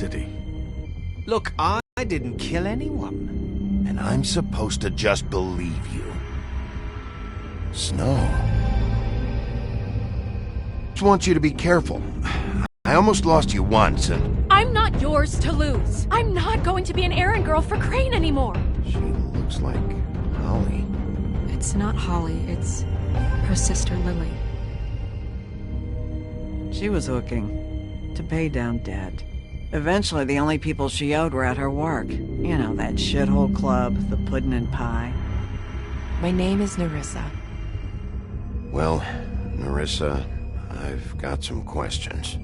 city. Look, I didn't kill anyone. And I'm supposed to just believe you. Snow. Just want you to be careful. I almost lost you once, and... I'm not yours to lose. I'm not going to be an errand girl for Crane anymore. She looks like Holly. It's not Holly, it's her sister Lily. She was hooking to pay down debt. Eventually, the only people she owed were at her work. You know, that shithole club, the Puddin' and Pie. My name is Nerissa. Well, Nerissa, I've got some questions.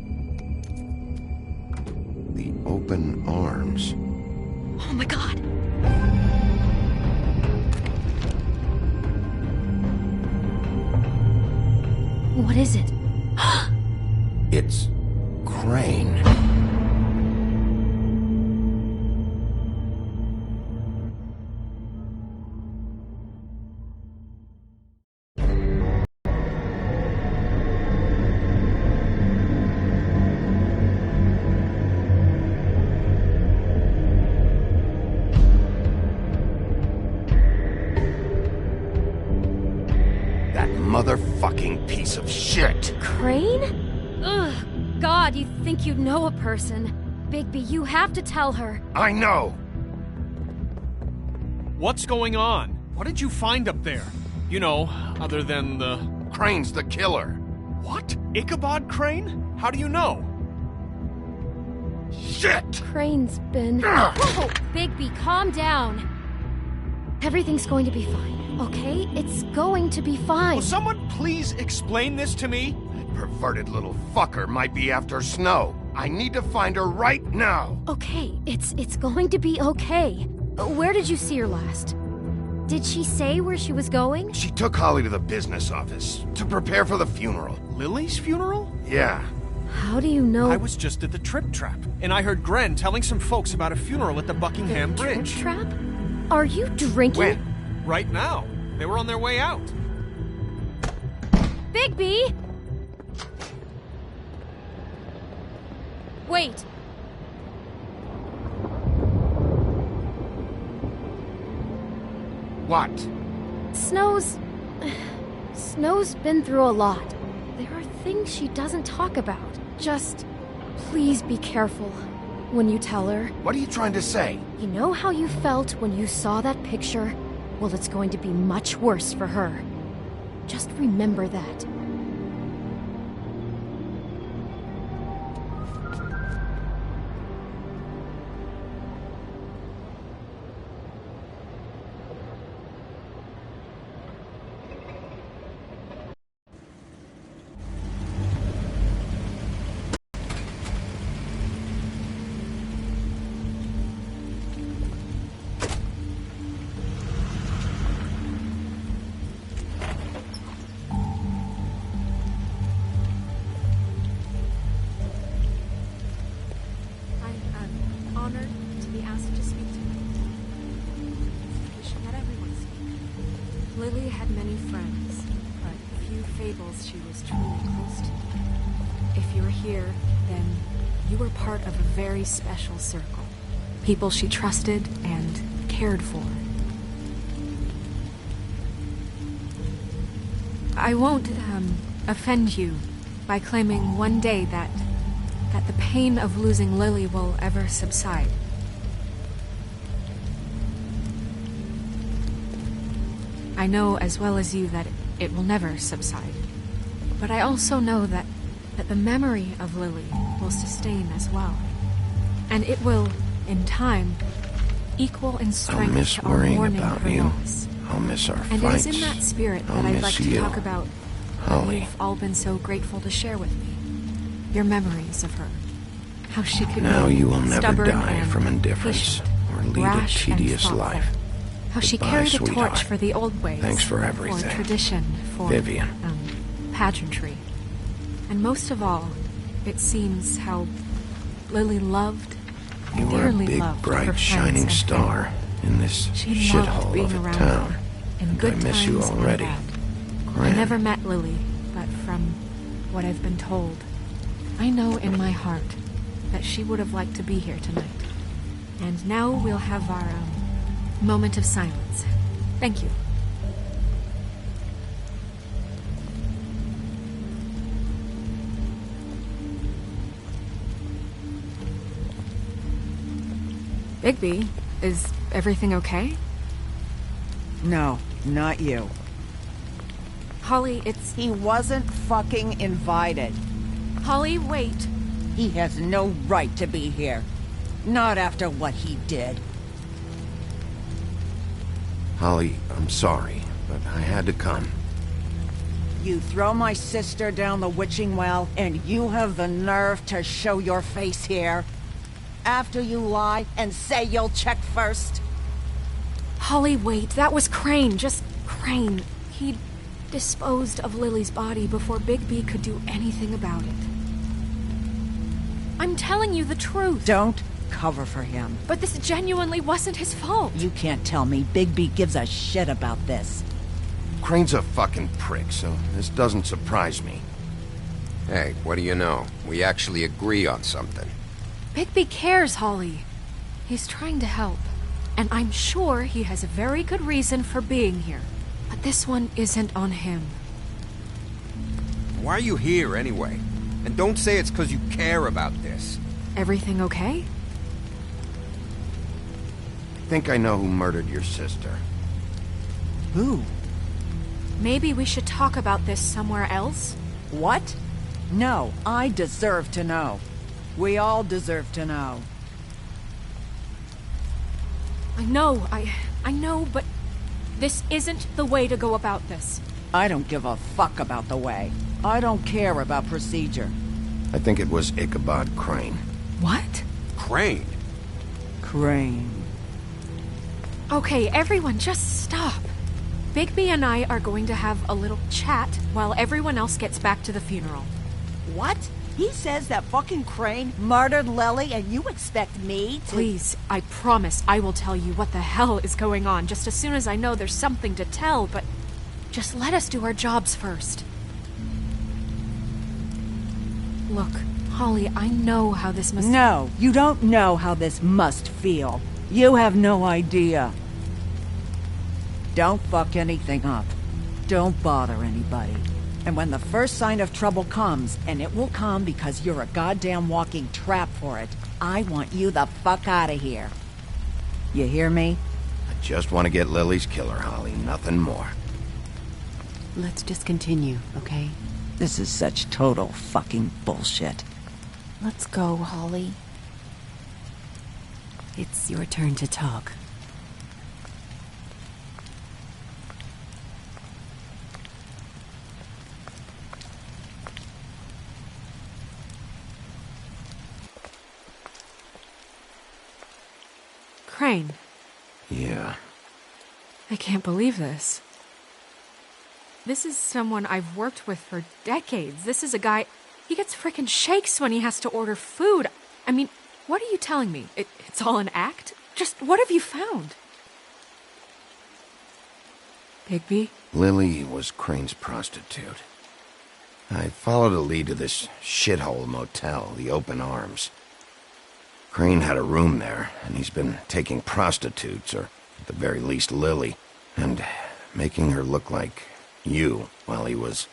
The open arms. Oh my god. What is it? It's Crane. That motherfucking piece of shit. Crane? Ugh. God, you think you know a person. Bigby, you have to tell her. I know. What's going on? What did you find up there? You know, other than the... Crane's the killer. What? Ichabod Crane? How do you know? Shit! Crane's been... Whoa! Bigby, calm down. Everything's going to be fine, okay? It's going to be fine. Will someone please explain this to me? Perverted little fucker might be after Snow. I need to find her right now. Okay, it's going to be okay. Where did you see her last? Did she say where she was going? She took Holly to the business office to prepare for the funeral. Lily's funeral? Yeah. How do you know? I was just at the Trip Trap, and I heard Gren telling some folks about a funeral at the Buckingham Bridge. Trip Trap? Are you drinking? When? Right now. They were on their way out. Bigby! Wait. What? Snow's been through a lot. There are things she doesn't talk about. Just please be careful when you tell her. What are you trying to say? You know how you felt when you saw that picture? Well, it's going to be much worse for her. Just remember that. Honored to be asked to speak to you. We should let everyone speak. Lily had many friends, but few fables she was truly close to. If you were here, then you were part of a very special circle. People she trusted and cared for. I won't offend you by claiming one day that the pain of losing Lily will ever subside. I know as well as you that it will never subside. But I also know that the memory of Lily will sustain as well. And it will, in time, equal in strength I'll miss to our worrying mourning about her you. loss. I'll miss our And fights. it is in that spirit I'll that I'd miss like to you. talk about what Holly. you've all been so grateful to share with me. Your memories of her. How she could Now be you will never stubborn die and from indifference patient, or lead a rash and tedious thoughtful. life. How she Goodbye, carried a sweetheart. torch for the old ways. Thanks for everything. For tradition, for Vivian. pageantry. And most of all, it seems how Lily loved, You were a dearly big, loved her bright, friends shining and star family. in this She loved shithole being of a around town. her, in And good I miss times you and already. bad. I Gran. never met Lily, but from what I've been told, I know in my heart that she would have liked to be here tonight. And now we'll have our, moment of silence. Thank you. Bigby, is everything okay? No, not you. Holly, it's... He wasn't fucking invited. Holly, wait. He has no right to be here. Not after what he did. Holly, I'm sorry, but I had to come. You throw my sister down the witching well, and you have the nerve to show your face here? After you lie and say you'll check first? Holly, wait. That was Crane. Just Crane. He disposed of Lily's body before Bigby could do anything about it. I'm telling you the truth. Don't cover for him. But this genuinely wasn't his fault. You can't tell me Bigby gives a shit about this. Crane's a fucking prick, so this doesn't surprise me. Hey, what do you know? We actually agree on something. Bigby cares, Holly. He's trying to help. And I'm sure he has a very good reason for being here. But this one isn't on him. Why are you here, anyway? And don't say it's because you care about this. Everything okay? I think I know who murdered your sister. Who? Maybe we should talk about this somewhere else? What? No, I deserve to know. We all deserve to know. I know, but this isn't the way to go about this. I don't give a fuck about the way. I don't care about procedure. I think it was Ichabod Crane. What? Crane? Crane. Okay, everyone, just stop. Bigby and I are going to have a little chat while everyone else gets back to the funeral. What? He says that fucking Crane murdered Lily and you expect me to— Please, I promise I will tell you what the hell is going on just as soon as I know there's something to tell, but just let us do our jobs first. Look, Holly, I know how this must— No, you don't know how this must feel. You have no idea. Don't fuck anything up. Don't bother anybody. And when the first sign of trouble comes, and it will come because you're a goddamn walking trap for it, I want you the fuck out of here. You hear me? I just want to get Lily's killer, Holly, nothing more. Let's just continue, okay? This is such total fucking bullshit. Let's go, Holly. It's your turn to talk. Crane. Yeah. I can't believe this. This is someone I've worked with for decades. This is a guy... He gets frickin' shakes when he has to order food. I mean, what are you telling me? It's all an act? Just what have you found? Bigby? Lily was Crane's prostitute. I followed a lead to this shithole motel, the Open Arms. Crane had a room there, and he's been taking prostitutes, or at the very least Lily, and making her look like you while he was...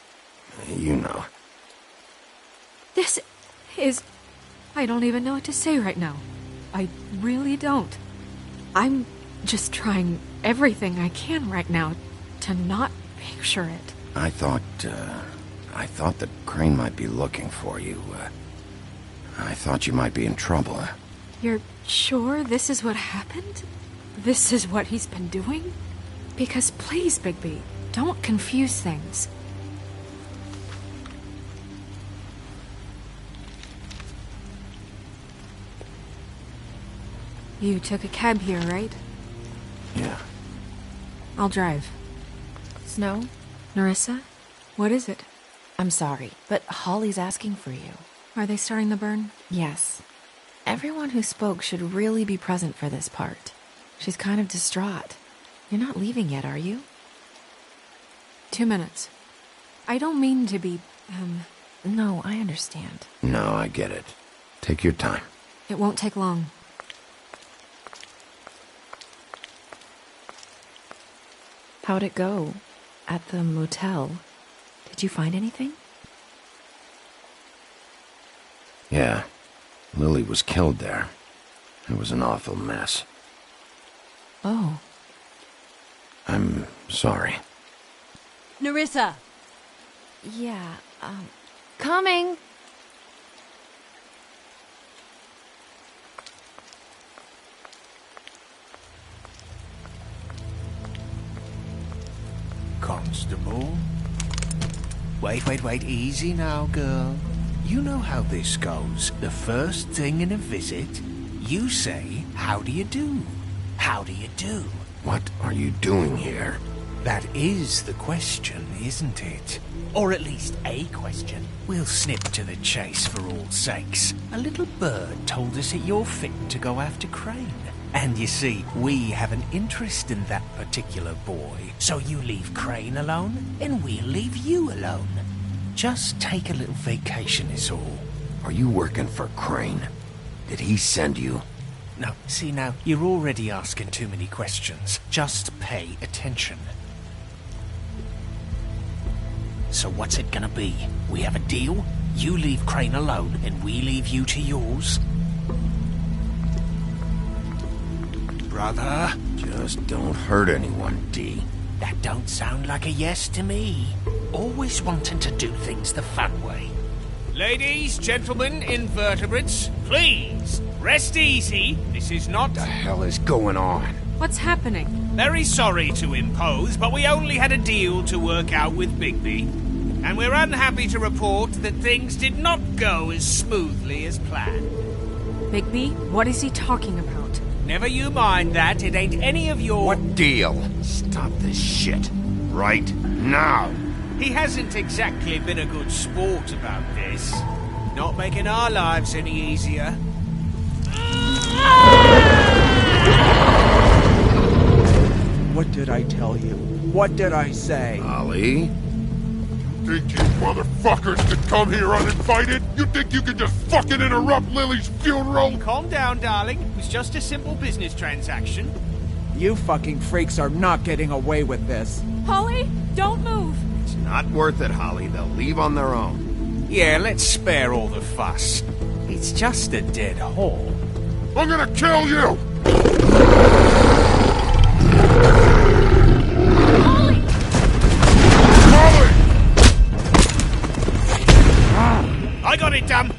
you know. This is... I don't even know what to say right now. I really don't. I'm just trying everything I can right now to not picture it. I thought that Crane might be looking for you. I thought you might be in trouble. You're sure this is what happened? This is what he's been doing? Because please, Bigby, don't confuse things. You took a cab here, right? Yeah. I'll drive. Snow? Nerissa? What is it? I'm sorry, but Holly's asking for you. Are they starting the burn? Yes. Everyone who spoke should really be present for this part. She's kind of distraught. You're not leaving yet, are you? 2 minutes. I don't mean to be, No, I understand. No, I get it. Take your time. It won't take long. How'd it go at the motel? Did you find anything? Yeah. Lily was killed there. It was an awful mess. Oh. I'm sorry. Nerissa! Yeah, Coming! Constable? Wait, easy now, girl. You know how this goes. The first thing in a visit, you say, how do you do? How do you do? What are you doing here? That is the question, isn't it? Or at least a question. We'll snip to the chase for all sakes. A little bird told us that you're fit to go after Crane. And you see, we have an interest in that particular boy. So you leave Crane alone, and we'll leave you alone. Just take a little vacation is all. Are you working for Crane? Did he send you? No, see now, you're already asking too many questions. Just pay attention. So what's it gonna be? We have a deal? You leave Crane alone, and we leave you to yours? Brother? Just don't hurt anyone, D. That don't sound like a yes to me. Always wanting to do things the fun way. Ladies, gentlemen, invertebrates, please, rest easy. This is not... What the hell is going on? What's happening? Very sorry to impose, but we only had a deal to work out with Bigby. And we're unhappy to report that things did not go as smoothly as planned. Bigby, what is he talking about? Never you mind that, it ain't any of your... What deal? Stop this shit. Right now. He hasn't exactly been a good sport about this. Not making our lives any easier. What did I tell you? What did I say? Ollie? Think you motherfuckers could come here uninvited? You think you could just fucking interrupt Lily's funeral? Calm down, darling. It was just a simple business transaction. You fucking freaks are not getting away with this. Holly, don't move! It's not worth it, Holly. They'll leave on their own. Yeah, let's spare all the fuss. It's just a dead hole. I'm gonna kill you! Holly! Holly! I got it done.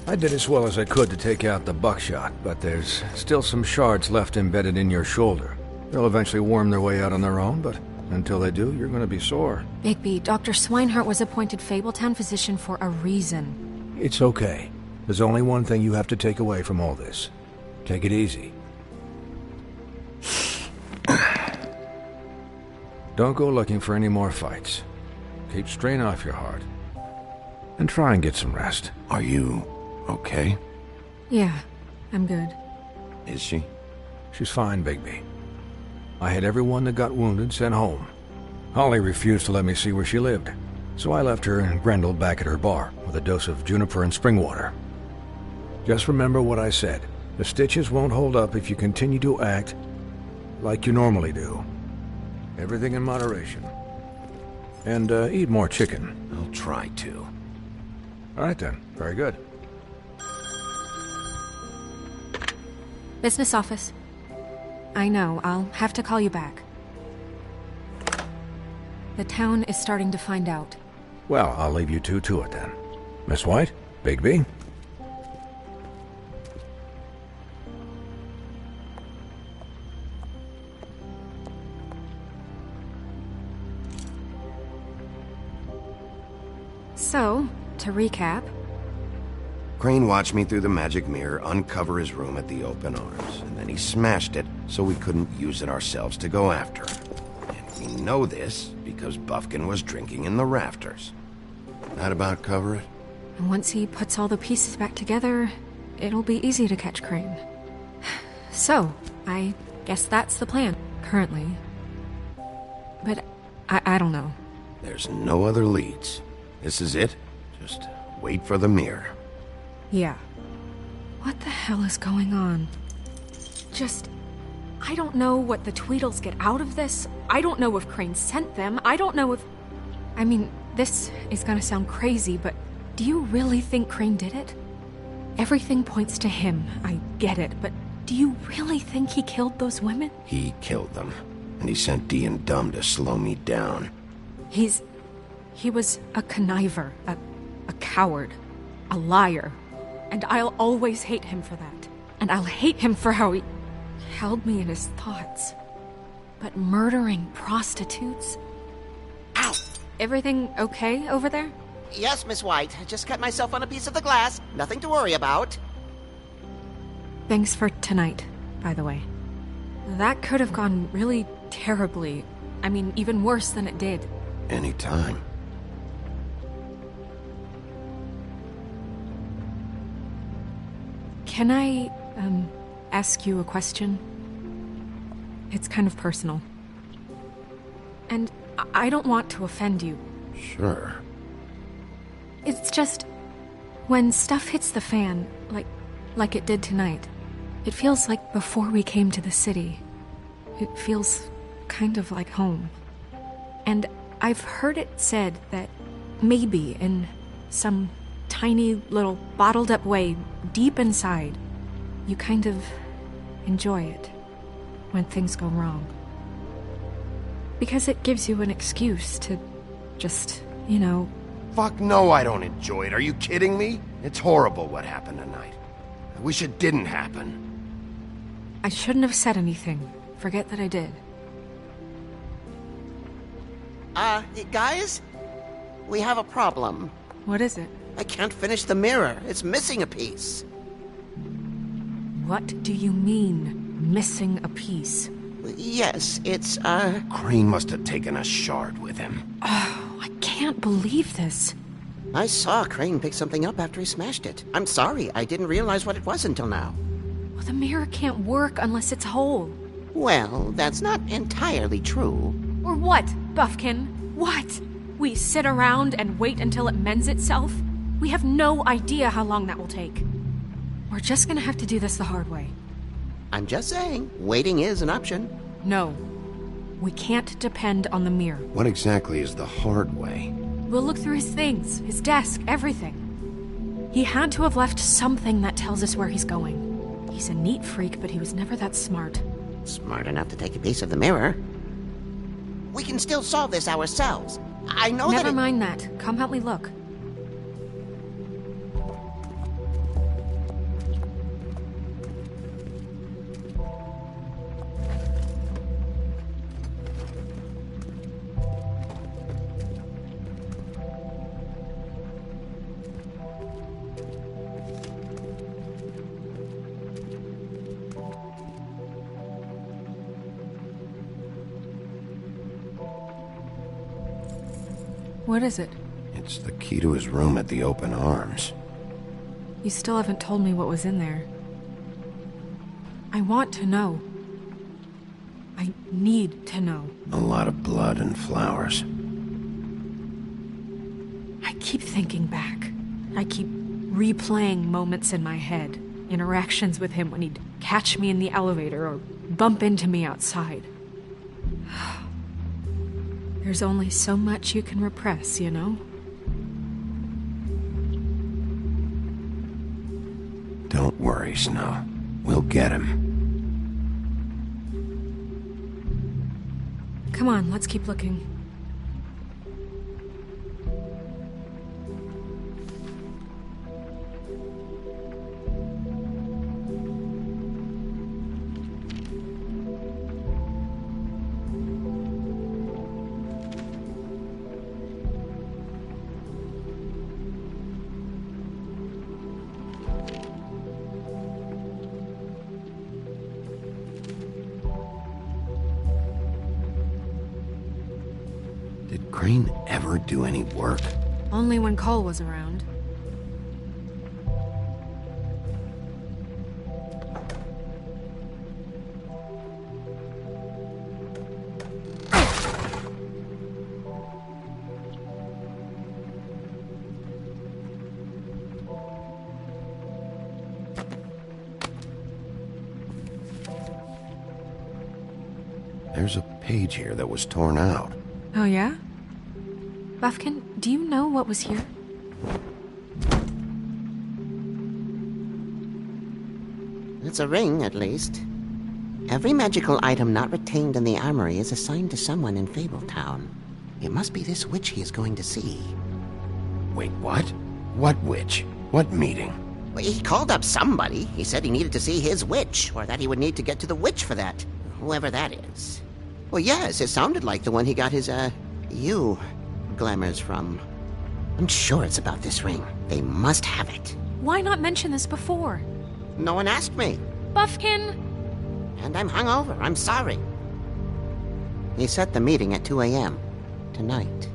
I did as well as I could to take out the buckshot, but there's still some shards left embedded in your shoulder. They'll eventually worm their way out on their own, but until they do, you're going to be sore. Bigby, Dr. Swinehart was appointed Fabletown physician for a reason. It's okay. There's only one thing you have to take away from all this. Take it easy. Don't go looking for any more fights. Keep strain off your heart. And try and get some rest. Are you okay? Yeah, I'm good. Is she? She's fine, Bigby. I had everyone that got wounded sent home. Holly refused to let me see where she lived, so I left her and Grendel back at her bar with a dose of juniper and spring water. Just remember what I said. The stitches won't hold up if you continue to act like you normally do. Everything in moderation. And eat more chicken. I'll try to. All right then. Very good. Business office. I know, I'll have to call you back. The town is starting to find out. Well, I'll leave you two to it then. Miss White? Bigby? So, to recap... Crane watched me through the magic mirror uncover his room at the open arms, and then he smashed it so we couldn't use it ourselves to go after him. And we know this because Bufkin was drinking in the rafters. That about cover it? And once he puts all the pieces back together, it'll be easy to catch Crane. So, I guess that's the plan, currently. But I don't know. There's no other leads. This is it. Just wait for the mirror. Yeah. What the hell is going on? I don't know what the Tweedles get out of this. I don't know if Crane sent them. I don't know if... I mean, this is gonna sound crazy, but do you really think Crane did it? Everything points to him. I get it, but do you really think he killed those women? He killed them, and he sent Dee and Dumb to slow me down. He was a conniver, a coward, a liar. And I'll always hate him for that. And I'll hate him for how he held me in his thoughts. But murdering prostitutes? Ow! Everything okay over there? Yes, Miss White. Just cut myself on a piece of the glass. Nothing to worry about. Thanks for tonight, by the way. That could have gone really terribly. I mean, even worse than it did. Anytime. Can I, ask you a question? It's kind of personal. And I don't want to offend you. Sure. It's just... when stuff hits the fan, like it did tonight, it feels like before we came to the city. It feels kind of like home. And I've heard it said that maybe in some tiny little bottled up way deep inside, you kind of enjoy it when things go wrong. Because it gives you an excuse to just, Fuck no, I don't enjoy it. Are you kidding me? It's horrible what happened tonight. I wish it didn't happen. I shouldn't have said anything. Forget that I did. Guys? We have a problem. What is it? I can't finish the mirror. It's missing a piece. What do you mean, missing a piece? Yes, it's, Crane must have taken a shard with him. Oh, I can't believe this. I saw Crane pick something up after he smashed it. I'm sorry, I didn't realize what it was until now. Well, the mirror can't work unless it's whole. Well, that's not entirely true. Or what, Buffkin? What? We sit around and wait until it mends itself? We have no idea how long that will take. We're just gonna have to do this the hard way. I'm just saying, waiting is an option. No. We can't depend on the mirror. What exactly is the hard way? We'll look through his things, his desk, everything. He had to have left something that tells us where he's going. He's a neat freak, but he was never that smart. Smart enough to take a piece of the mirror. We can still solve this ourselves. I know Never mind that. Come help me look. What is it? It's the key to his room at the Open Arms. You still haven't told me what was in there. I want to know. I need to know. A lot of blood and flowers. I keep thinking back. I keep replaying moments in my head. Interactions with him when he'd catch me in the elevator or bump into me outside. There's only so much you can repress, you know? Don't worry, Snow. We'll get him. Come on, let's keep looking. Did Crane ever do any work? Only when Cole was around. There's a page here that was torn out. Oh, yeah? Buffkin, do you know what was here? It's a ring, at least. Every magical item not retained in the armory is assigned to someone in Fabletown. It must be this witch he is going to see. Wait, what? What witch? What meeting? Well, he called up somebody. He said he needed to see his witch, or that he would need to get to the witch for that. Whoever that is. Well, yes, it sounded like the one he got his, glamours from. I'm sure it's about this ring. They must have it. Why not mention this before? No one asked me. Buffkin! And I'm hungover. I'm sorry. He set the meeting at 2 a.m. tonight.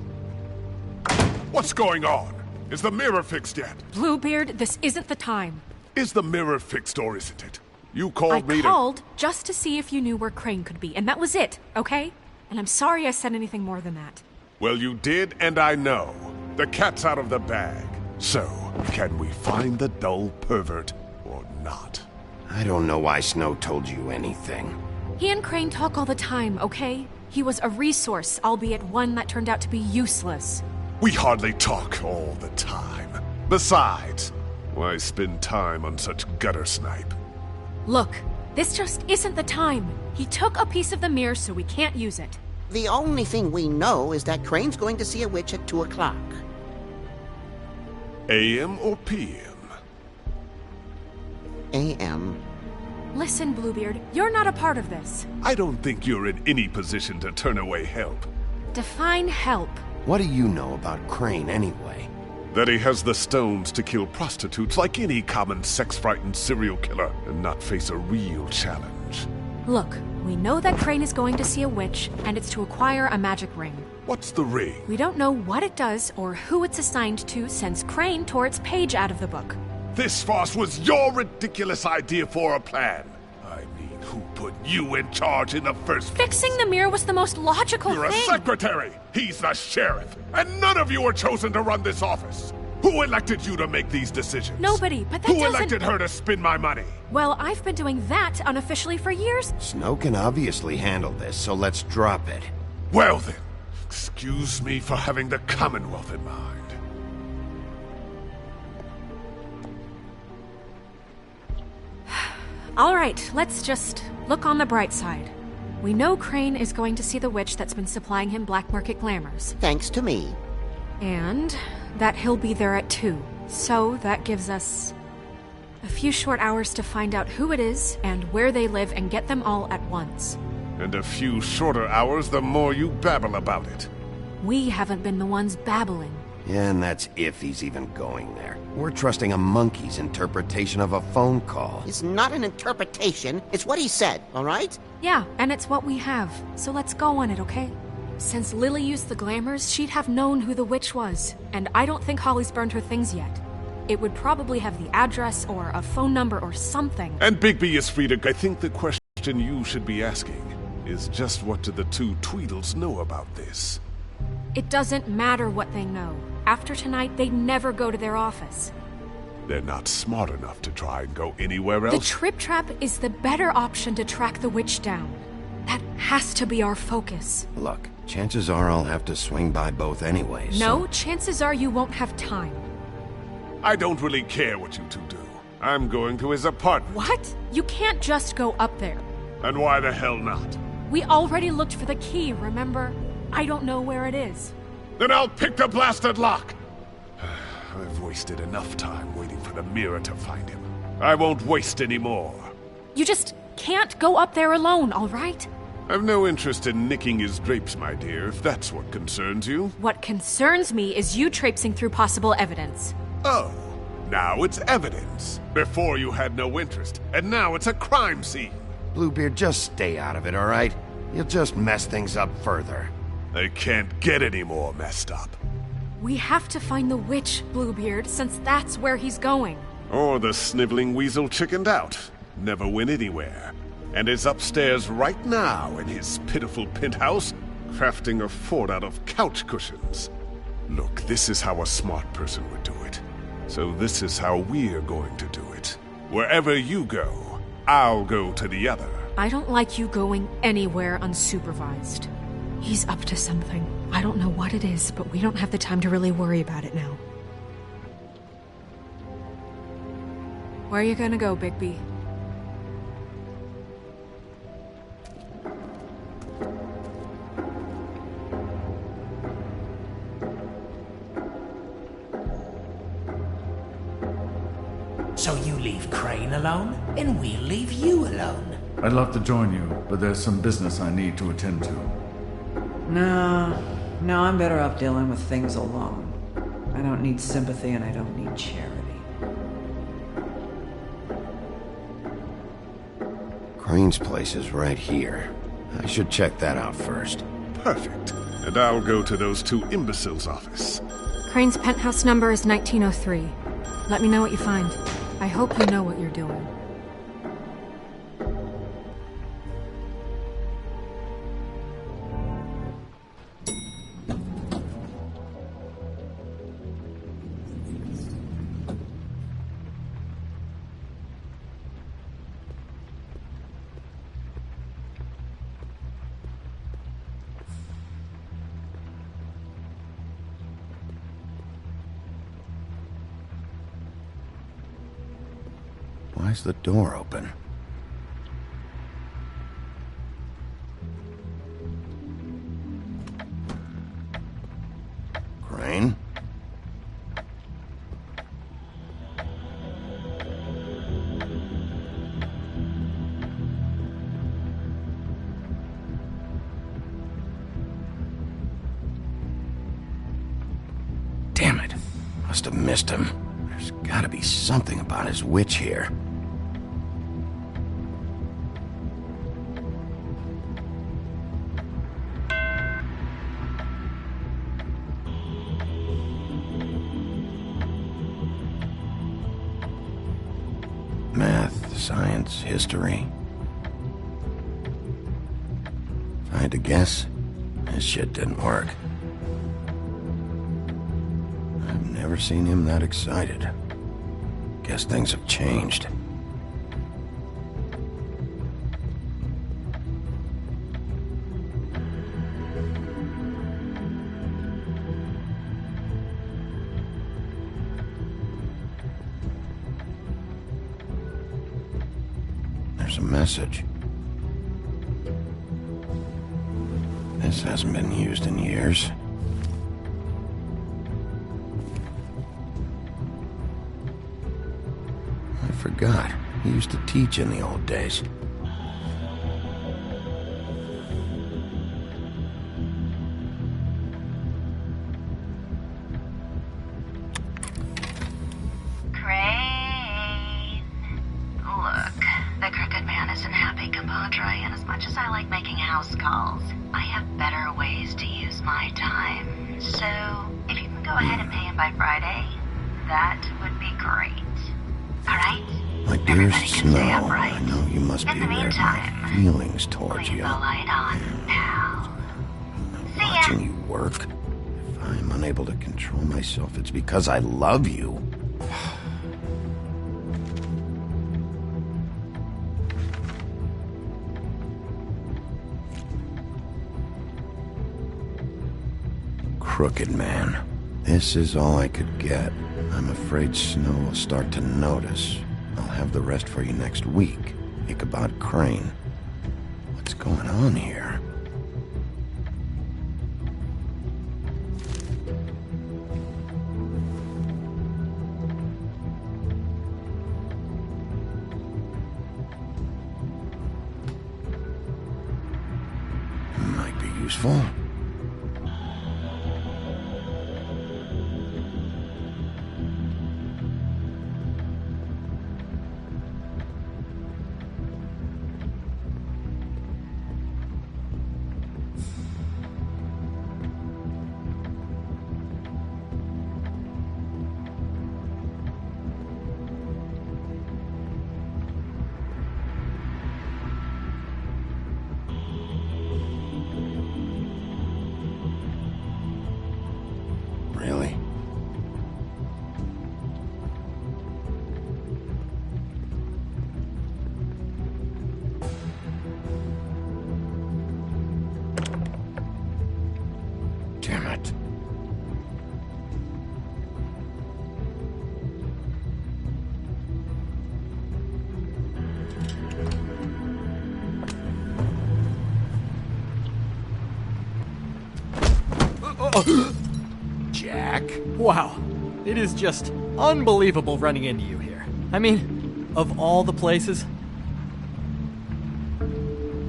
What's going on? Is the mirror fixed yet? Bluebeard, this isn't the time. Is the mirror fixed or isn't it? You called me I called just to see if you knew where Crane could be, and that was it, okay? And I'm sorry I said anything more than that. Well, you did, and I know. The cat's out of the bag. So, can we find the dull pervert or not? I don't know why Snow told you anything. He and Crane talk all the time, okay? He was a resource, albeit one that turned out to be useless. We hardly talk all the time. Besides, why spend time on such gutter snipe? Look, this just isn't the time. He took a piece of the mirror, so we can't use it. The only thing we know is that Crane's going to see a witch at 2 o'clock. AM or PM? AM. Listen, Bluebeard, you're not a part of this. I don't think you're in any position to turn away help. Define help. What do you know about Crane, anyway? That he has the stones to kill prostitutes like any common sex-frightened serial killer and not face a real challenge. Look, we know that Crane is going to see a witch, and it's to acquire a magic ring. What's the ring? We don't know what it does or who it's assigned to since Crane tore its page out of the book. This farce was your ridiculous idea for a plan. I mean, who put you in charge in the first place? Fixing the mirror was the most logical You're thing. a secretary! He's the sheriff! And none of you were chosen to run this office! Who elected you to make these decisions? Nobody, but that Who doesn't... elected her to spend my money? Well, I've been doing that unofficially for years. Snow can obviously handle this, so let's drop it. Well then, excuse me for having the Commonwealth in mind. All right, let's just look on the bright side. We know Crane is going to see the witch that's been supplying him black market glamours. Thanks to me. And that he'll be there at 2. So that gives us a few short hours to find out who it is and where they live and get them all at once. And a few shorter hours the more you babble about it. We haven't been the ones babbling. Yeah, and that's if he's even going there. We're trusting a monkey's interpretation of a phone call. It's not an interpretation, it's what he said, all right? Yeah, and it's what we have. So let's go on it, okay? Since Lily used the glamours, she'd have known who the witch was. And I don't think Holly's burned her things yet. It would probably have the address or a phone number or something. And Bigby is free to... I think the question you should be asking is just what do the two Tweedles know about this? It doesn't matter what they know. After tonight, they'd never go to their office. They're not smart enough to try and go anywhere else? The Trip Trap is the better option to track the witch down. That has to be our focus. Look, chances are I'll have to swing by both anyways. No, chances are you won't have time. I don't really care what you two do. I'm going to his apartment. What? You can't just go up there. And why the hell not? We already looked for the key, remember? I don't know where it is. Then I'll pick the blasted lock! I've wasted enough time waiting for the mirror to find him. I won't waste any more. You just can't go up there alone, all right? I've no interest in nicking his drapes, my dear, if that's what concerns you. What concerns me is you traipsing through possible evidence. Oh, now it's evidence. Before you had no interest, and now it's a crime scene. Bluebeard, just stay out of it, all right? You'll just mess things up further. They can't get any more messed up. We have to find the witch, Bluebeard, since that's where he's going. Or the sniveling weasel chickened out. Never went anywhere. And is upstairs right now in his pitiful penthouse, crafting a fort out of couch cushions. Look, this is how a smart person would do it. So this is how we're going to do it. Wherever you go, I'll go to the other. I don't like you going anywhere unsupervised. He's up to something. I don't know what it is, but we don't have the time to really worry about it now. Where are you gonna go, Bigby? So you leave Crane alone, and we'll leave you alone. I'd love to join you, but there's some business I need to attend to. No, I'm better off dealing with things alone. I don't need sympathy and I don't need charity. Crane's place is right here. I should check that out first. Perfect. And I'll go to those two imbeciles' office. Crane's penthouse number is 1903. Let me know what you find. I hope you know what you're doing. Why's the door open? Crane? Damn it. Must have missed him. There's gotta be something about his witch here. Math, science, history. If I had to guess, this shit didn't work. I've never seen him that excited. Guess things have changed. There's a message. This hasn't been used in years. I forgot. He used to teach in the old days. Crane. Look, the Crooked Man isn't happy, compadre, and as much as I like making house calls, I have better ways to ahead and pay him by Friday, that would be great. Alright? My dearest Snow, I know you must be In the aware of meantime, my feelings towards leave you. the light on, pal. Watching you work. If I'm unable to control myself, it's because I love you. Crooked man. This is all I could get. I'm afraid Snow will start to notice. I'll have the rest for you next week. Ichabod Crane. What's going on here? Might be useful. Really? Damn it. Jack? Wow. It is just unbelievable running into you here. I mean, of all the places.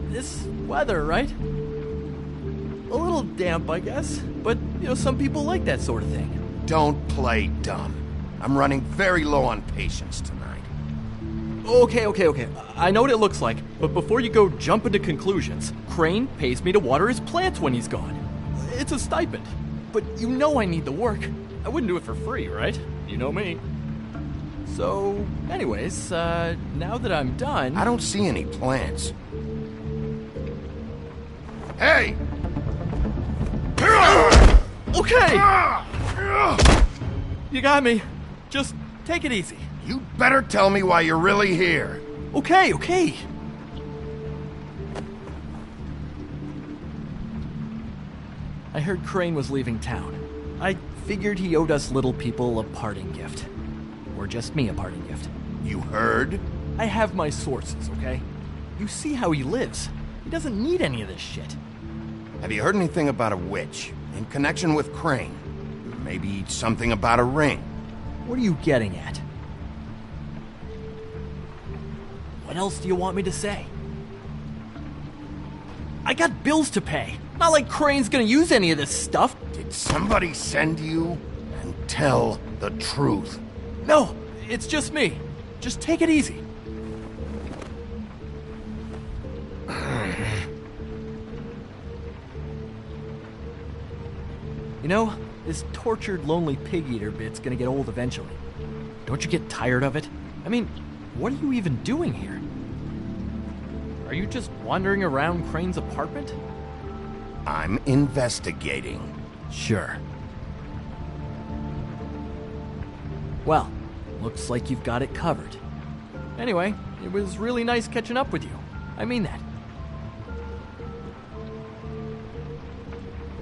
This weather, right? A little damp, I guess. But, some people like that sort of thing. Don't play dumb. I'm running very low on patience tonight. Okay. I know what it looks like, but before you go jumping to conclusions, Crane pays me to water his plants when he's gone. It's a stipend. But I need the work. I wouldn't do it for free, right? You know me. So, anyways, now that I'm done... I don't see any plants. Hey! Okay! You got me. Just take it easy. You better tell me why you're really here. Okay. I heard Crane was leaving town. I figured he owed us little people a parting gift. Or just me a parting gift. You heard? I have my sources, okay? You see how he lives. He doesn't need any of this shit. Have you heard anything about a witch in connection with Crane? Maybe something about a ring? What are you getting at? What else do you want me to say? I got bills to pay. Not like Crane's gonna use any of this stuff. Did somebody send you? And tell the truth. No, it's just me. Just take it easy. This tortured, lonely pig-eater bit's gonna get old eventually. Don't you get tired of it? I mean, what are you even doing here? Are you just wandering around Crane's apartment? I'm investigating. Sure. Well, looks like you've got it covered. Anyway, it was really nice catching up with you. I mean that.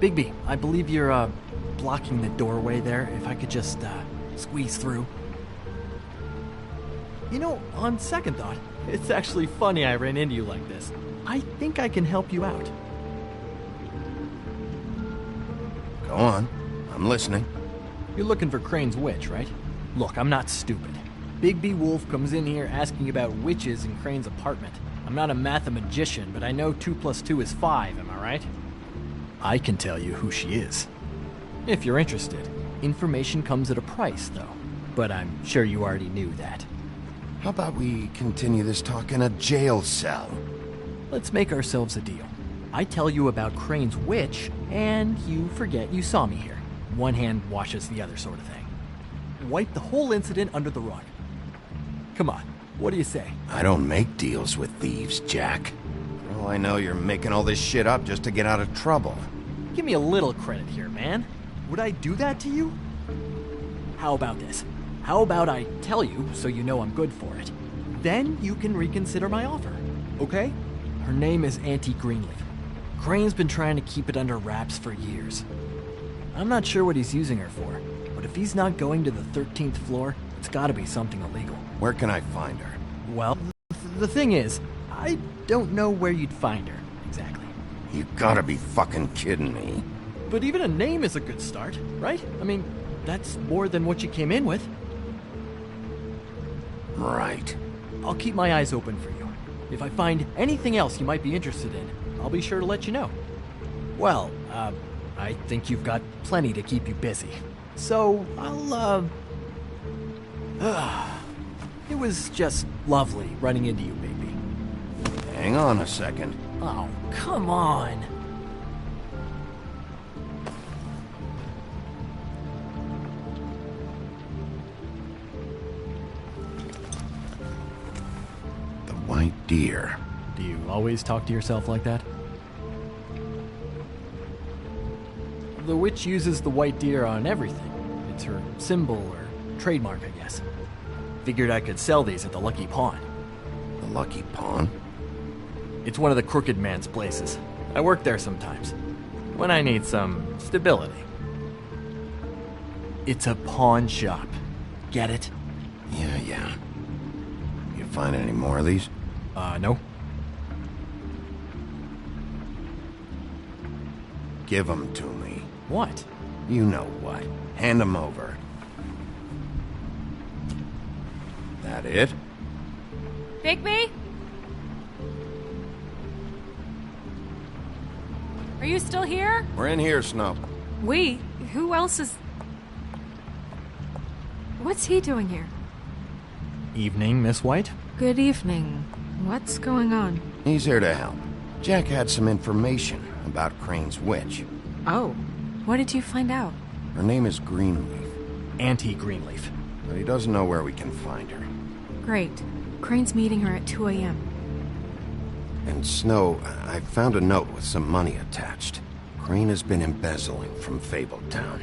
Bigby, I believe you're, blocking the doorway there. If I could just, squeeze through. On second thought, it's actually funny I ran into you like this. I think I can help you out. Go on. I'm listening. You're looking for Crane's witch, right? Look, I'm not stupid. Bigby Wolf comes in here asking about witches in Crane's apartment. I'm not a mathematician, but I know 2 + 2 is 5, am I right? I can tell you who she is. If you're interested. Information comes at a price, though. But I'm sure you already knew that. How about we continue this talk in a jail cell? Let's make ourselves a deal. I tell you about Crane's witch, and you forget you saw me here. one hand washes the other sort of thing. Wipe the whole incident under the rug. Come on, what do you say? I don't make deals with thieves, Jack. For all I know, you're making all this shit up just to get out of trouble. Give me a little credit here, man. Would I do that to you? How about this? How about I tell you so you know I'm good for it? Then you can reconsider my offer, okay? Her name is Auntie Greenleaf. Crane's been trying to keep it under wraps for years. I'm not sure what he's using her for, but if he's not going to the 13th floor, it's gotta be something illegal. Where can I find her? Well, the thing is, I don't know where you'd find her, exactly. You gotta be fucking kidding me. But even a name is a good start, right? I mean, that's more than what you came in with. Right. I'll keep my eyes open for you. If I find anything else you might be interested in, I'll be sure to let you know. Well, I think you've got plenty to keep you busy. So, it was just lovely running into you, baby. Hang on a second. Oh, come on. The white deer. Do you always talk to yourself like that? The witch uses the white deer on everything. It's her symbol or trademark, I guess. Figured I could sell these at the Lucky Pawn. The Lucky Pawn? It's one of the crooked man's places. I work there sometimes, when I need some stability. It's a pawn shop. Get it? Yeah. You find any more of these? No. Give them to me. What? You know what. Hand them over. That it? Bigby? Are you still here? We're in here, Snow. We? Who else is... What's he doing here? Evening, Miss White. Good evening. What's going on? He's here to help. Jack had some information about Crane's witch. Oh. What did you find out? Her name is Greenleaf. Auntie Greenleaf. But he doesn't know where we can find her. Great. Crane's meeting her at 2 a.m. And Snow, I found a note with some money attached. Crane has been embezzling from Fabletown.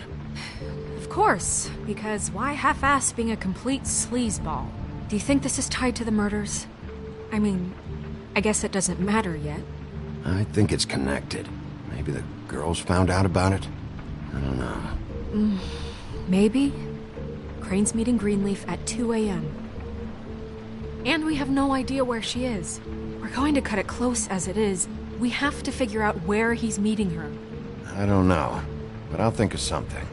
Of course, because why half-ass being a complete sleazeball? Do you think this is tied to the murders? I mean, I guess it doesn't matter yet. I think it's connected. Maybe the girls found out about it? I don't know. Maybe. Crane's meeting Greenleaf at 2 a.m. And we have no idea where she is. We're going to cut it close as it is. We have to figure out where he's meeting her. I don't know, but I'll think of something.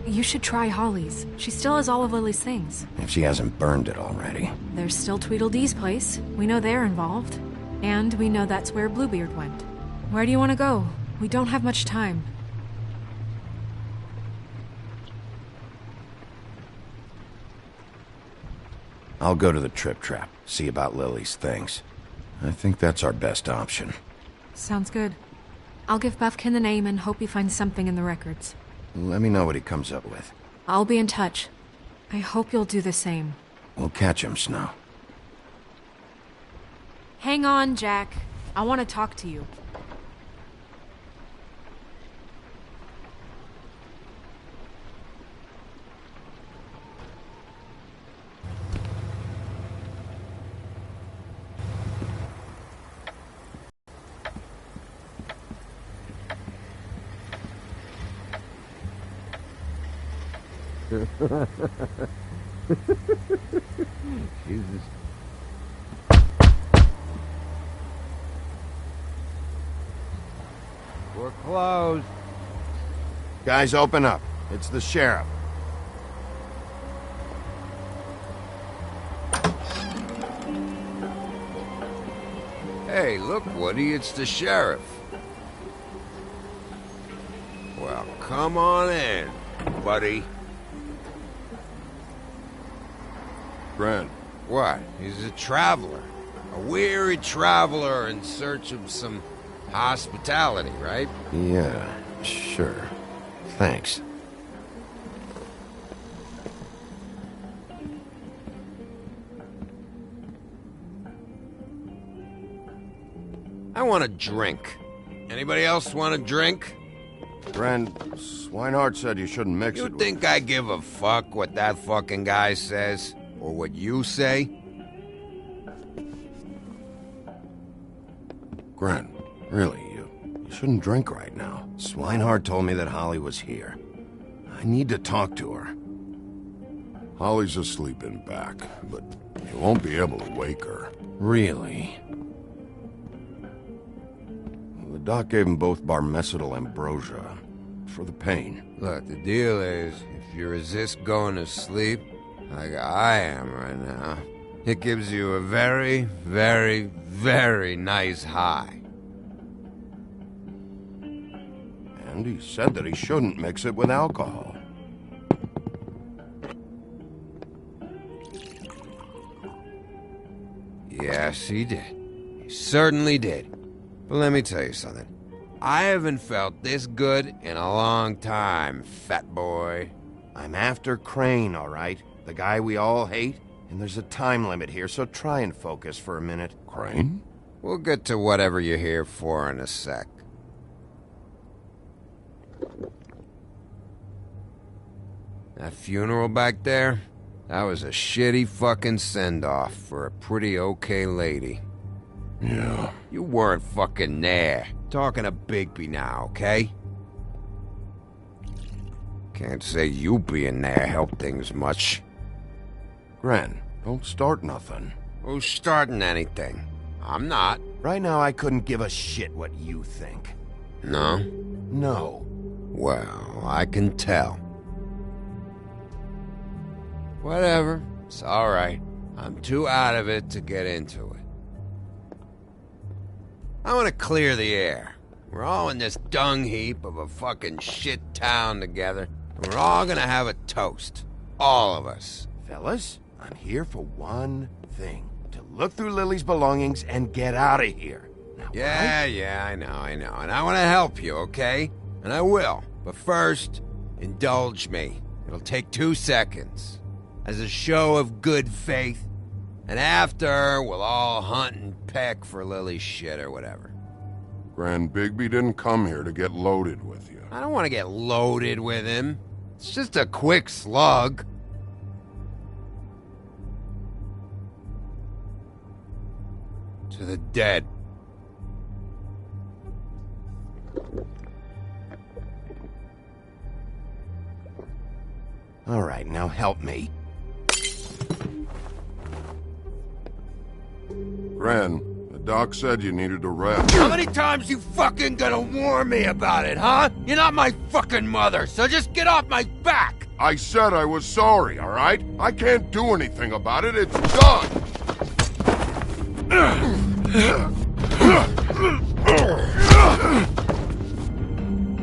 You should try Holly's. She still has all of Lily's things. If she hasn't burned it already. There's still Tweedledee's place. We know they're involved. And we know that's where Bluebeard went. Where do you want to go? We don't have much time. I'll go to the Trip Trap, see about Lily's things. I think that's our best option. Sounds good. I'll give Buffkin the name and hope he finds something in the records. Let me know what he comes up with. I'll be in touch. I hope you'll do the same. We'll catch him, Snow. Hang on, Jack. I want to talk to you. Jesus. We're closed. Guys, open up. It's the sheriff. Hey, look, Woody, it's the sheriff. Well, come on in, buddy. Brent. What? He's a traveler. A weary traveler in search of some Hospitality, right? Yeah, sure. Thanks. I want a drink. Anybody else want a drink? Friend, Swinehart said you shouldn't mix it. You think I give a fuck what that fucking guy says? Or what you say? Gren, really, you shouldn't drink right now. Swinehart told me that Holly was here. I need to talk to her. Holly's asleep in back, but you won't be able to wake her. Really? The doc gave them both Barmecidal ambrosia for the pain. Look, the deal is, if you resist going to sleep, like I am right now, it gives you a very, very, very nice high. And he said that he shouldn't mix it with alcohol. Yes, he did. He certainly did. But let me tell you something. I haven't felt this good in a long time, fat boy. I'm after Crane, all right? The guy we all hate? And there's a time limit here, so try and focus for a minute. Crane? We'll get to whatever you're here for in a sec. That funeral back there? That was a shitty fucking send-off for a pretty okay lady. Yeah. You weren't fucking there. Talking to Bigby now, okay? Can't say you being there helped things much. Gren, don't start nothing. Who's starting anything? I'm not. Right now, I couldn't give a shit what you think. No? No. Well, I can tell. Whatever. It's alright. I'm too out of it to get into it. I want to clear the air. We're all in this dung heap of a fucking shit town together, and we're all gonna have a toast. All of us. Fellas, I'm here for one thing. To look through Lily's belongings and get out of here. Now, Yeah, I know. And I want to help you, okay? And I will. But first, indulge me. It'll take 2 seconds. As a show of good faith. And after, we'll all hunt and peck for Lily's shit or whatever. Grand Bigby didn't come here to get loaded with you. I don't want to get loaded with him. It's just a quick slug. To the dead. All right, now help me. Gren, the doc said you needed a rest. How many times you fucking gonna warn me about it, huh? You're not my fucking mother, so just get off my back! I said I was sorry, all right? I can't do anything about it. It's done!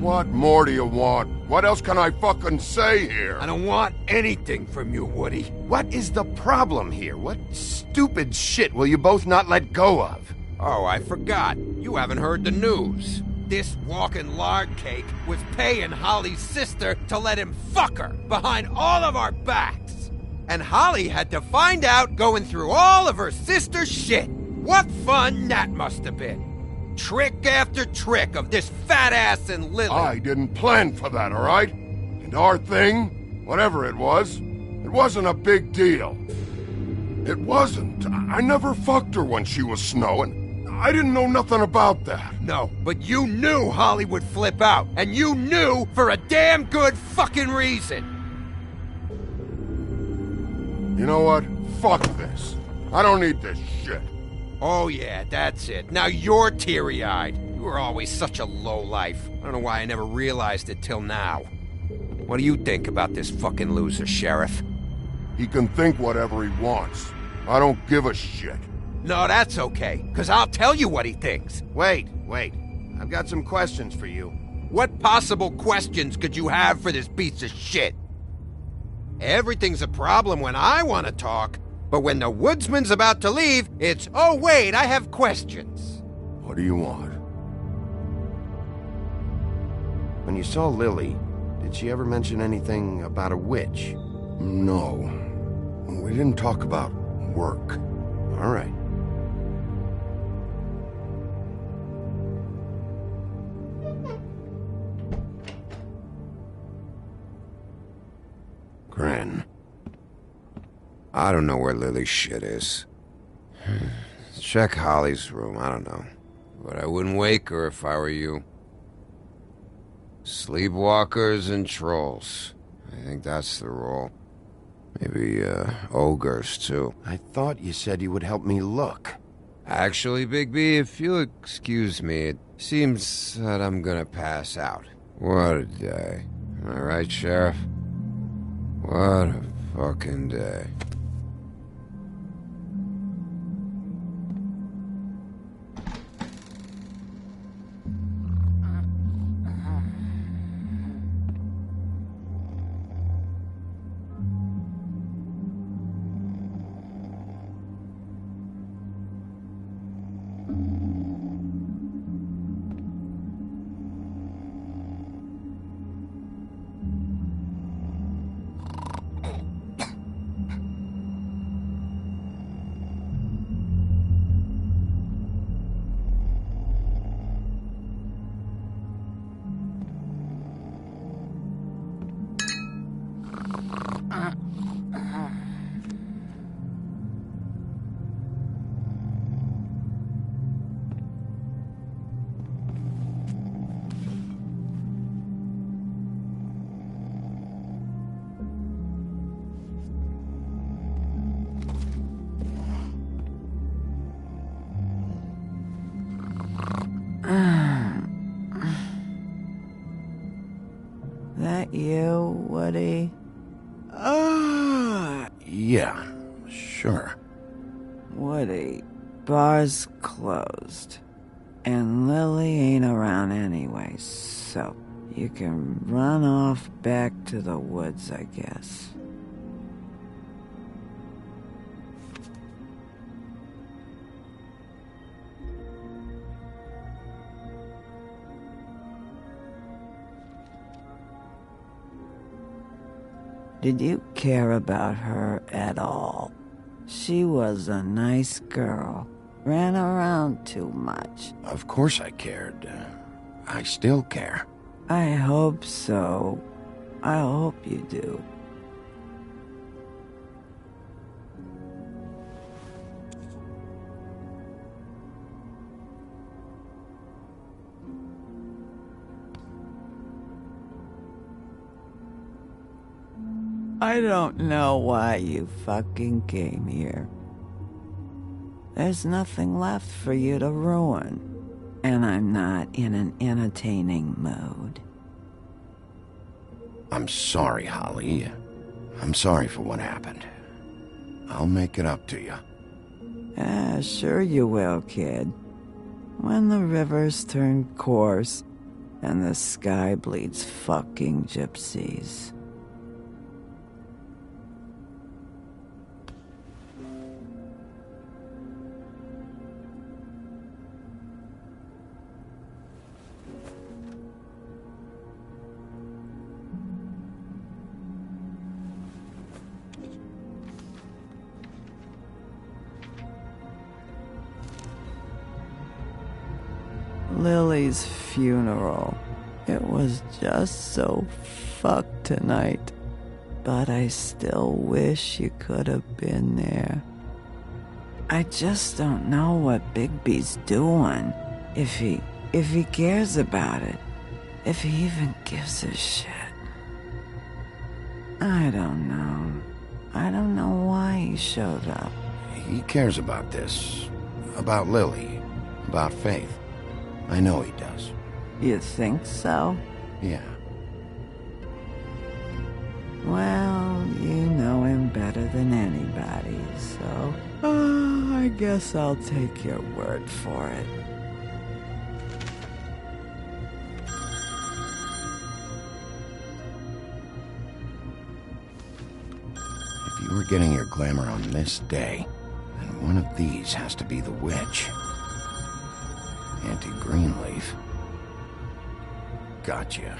What more do you want? What else can I fucking say here? I don't want anything from you, Woody. What is the problem here? What stupid shit will you both not let go of? Oh, I forgot. You haven't heard the news. This walking lard cake was paying Holly's sister to let him fuck her behind all of our backs. And Holly had to find out going through all of her sister's shit. What fun that must have been. Trick after trick of this fat ass and Lily. I didn't plan for that, all right? And our thing, whatever it wasn't a big deal. It wasn't. I never fucked her when she was snowing. I didn't know nothing about that. No, but you knew Holly would flip out. And you knew for a damn good fucking reason. You know what? Fuck this. I don't need this shit. Oh yeah, that's it. Now you're teary-eyed. You were always such a lowlife. I don't know why I never realized it till now. What do you think about this fucking loser, Sheriff? He can think whatever he wants. I don't give a shit. No, that's okay, because I'll tell you what he thinks. Wait. I've got some questions for you. What possible questions could you have for this piece of shit? Everything's a problem when I want to talk, but when the woodsman's about to leave, it's, oh wait, I have questions. What do you want? when you saw Lily, did she ever mention anything about a witch? No. We didn't talk about work. All right. Gran. I don't know where Lily's shit is. Check Holly's room, I don't know. But I wouldn't wake her if I were you. Sleepwalkers and trolls. I think that's the rule. Maybe, ogres, too. I thought you said you would help me look. Actually, Bigby, if you'll excuse me, it seems that I'm gonna pass out. What a day. Am I right, Sheriff? What a fucking day. That you, Woody? Yeah, sure. Woody, bar's closed. And Lily ain't around anyway, so you can run off back to the woods, I guess. Did you care about her at all? She was a nice girl. Ran around too much. Of course I cared. I still care. I hope so. I hope you do. I don't know why you fucking came here. There's nothing left for you to ruin, and I'm not in an entertaining mood. I'm sorry, Holly. I'm sorry for what happened. I'll make it up to you. Sure you will, kid. When the rivers turn coarse and the sky bleeds fucking gypsies. Lily's funeral. It was just so fucked tonight. But I still wish you could have been there. I just don't know what Bigby's doing. If he cares about it. If he even gives a shit. I don't know. I don't know why he showed up. He cares about this. About Lily. About Faith. I know he does. You think so? Yeah. Well, you know him better than anybody, so... I guess I'll take your word for it. If you were getting your glamour on this day, then one of these has to be the witch. Auntie Greenleaf. Gotcha.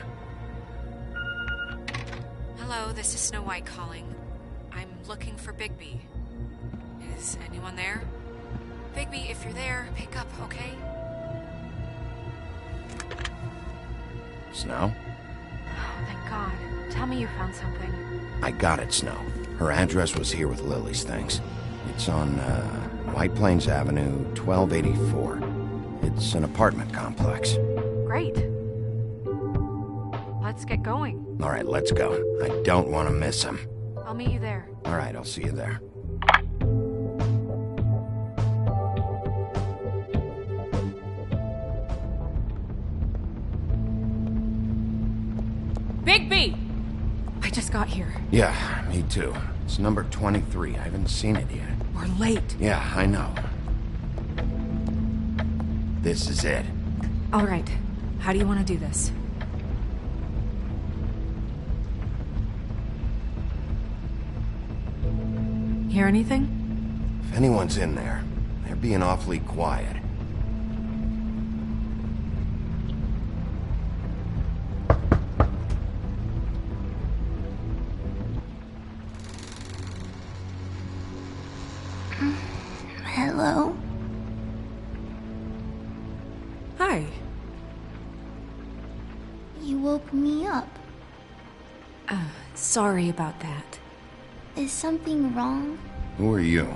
Hello, this is Snow White calling. I'm looking for Bigby. Is anyone there? Bigby, if you're there, pick up, okay? Snow? Oh, thank God. Tell me you found something. I got it, Snow. Her address was here with Lily's things. It's on, White Plains Avenue, 1284. It's an apartment complex. Great. Let's get going. All right, let's go. I don't want to miss him. I'll meet you there. All right, I'll see you there. Bigby! I just got here. Yeah, me too. It's number 23. I haven't seen it yet. We're late. Yeah, I know. This is it. All right. How do you want to do this? Hear anything? If anyone's in there, they're being awfully quiet. Hello? Hi. You woke me up. Sorry about that. Is something wrong? Who are you?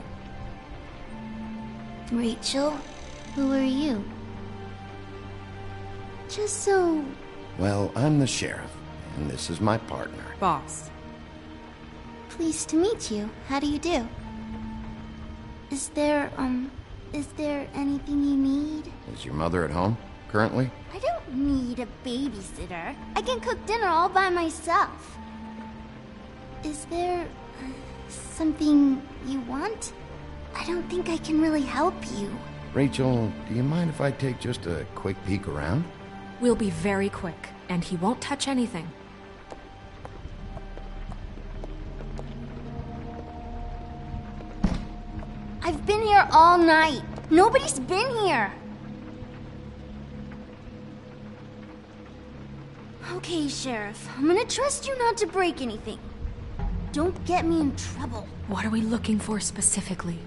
Rachel? Who are you? Just so... Well, I'm the sheriff, and this is my partner. Boss. Pleased to meet you. How do you do? Is there anything you need? Is your mother at home, currently? I don't need a babysitter. I can cook dinner all by myself. Is there something you want? I don't think I can really help you. Rachel, do you mind if I take just a quick peek around? We'll be very quick, and he won't touch anything. I've been here all night. Nobody's been here. Okay, Sheriff. I'm gonna trust you not to break anything. Don't get me in trouble. What are we looking for specifically?